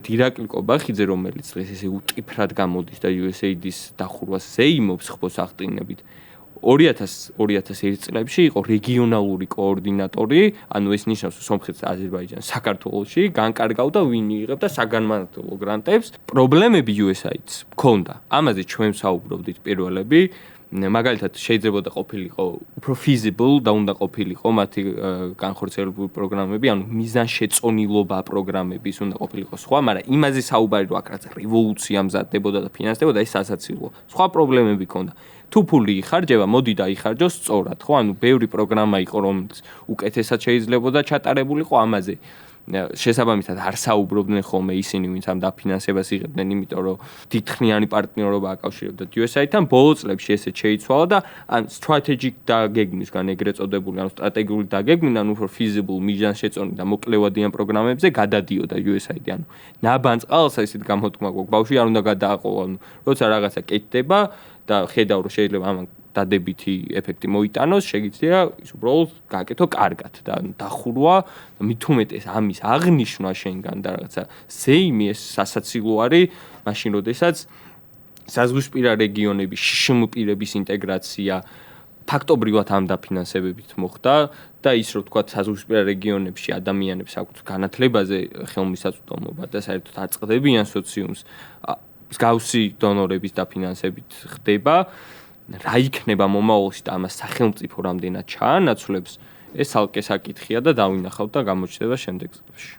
ირაკლი კობახიძე, რომელიც დღეს ესე უტიფრად გამოდის და USAID-ის დახურვას ზეიმობს ხბოს აღტინებით, 2001 წლებში იყო რეგიონალური კოორდინატორი, ანუ ეს ნიშნავს, რომ სომხეთს, აზერბაიჯანს, საქართველოში განკარგავდა ვინ იღებდა საგანმანათლებლო გრანტებს. პრობლემები USAID-ს მქონდა. ამაზე ჩვენ საუბრობდით პირველები. მაგალითად შეიძლება ყოფილიყო უფრო feasible და უნდა ყოფილიყო მათი განხორციელებული პროგრამები, ანუ მიზანშეწონილობა პროგრამების უნდა ყოფილიყო სხვა, მაგრამ იმაზე საუბარი რო აქ რაც რევოლუცია მზადდებოდა და ფინანსდებოდა, ეს სასაცილოა. სხვა პრობლემები ქონდა. თუ ფული იხარჯება, მოდი დაიხარჯოს სწორად, ხო? ანუ ბევრი პროგრამა იყო, რომელიც უკეთესად შეიძლებოდა ჩატარებულიყო ამაზე. შესაბამისად არ საუბრობდნენ ხოლმე ისინი, ვინც ამ დაფინანსებას იღებდნენ, იმიტომ რომ დიდხნიანი პარტნიორობა აკავშირებდათ USAID-თან. ბოლო წლებში ესეც შეიცვალა და ან strategic დაგეგმვისგან ეგრეთ წოდებული, ანუ სტრატეგიული დაგეგმვიდან უფრო feasible მიზანშეწონილ და მოკლევადიან პროგრამებზე გადადიოდა USAID. ანუ ნაბანს ყალსა ისეთ გამოთქმა გვაქვს, ბავშვი არ უნდა გადააყოლო, ანუ როცა რაღაცა კეთდება და ხედავ რომ შეიძლება ამან დადებითი ეფექტი მოიტანოს, შეგიძლია ის უბრალოდ გააკეთო კარგად და დახურვა, მით უმეტეს ამის აღნიშვნა შენგან და რაღაცა ზეიმი ეს სასაცილო არის, მაშინ როდესაც საზღვისპირა რეგიონების შშმ-პირების ინტეგრაცია ფაქტობრივად ამ დაფინანსებებით მოხდა და ის რომ თქვა საზღვისპირა რეგიონებში ადამიანებს აქვთ განათლებაზე ხელმისაწვდომობა და საერთოდ აწყდებიან სოციუმს მსგავსი დონორების დაფინანსებით ხდება. რა იქნება მომავალში და ამას სახელმწიფო რამდენად ჩაანაცვლებს, ეს ალკე საკითხია და დავინახავთ და გამოჩნდება შემდეგ წლებში.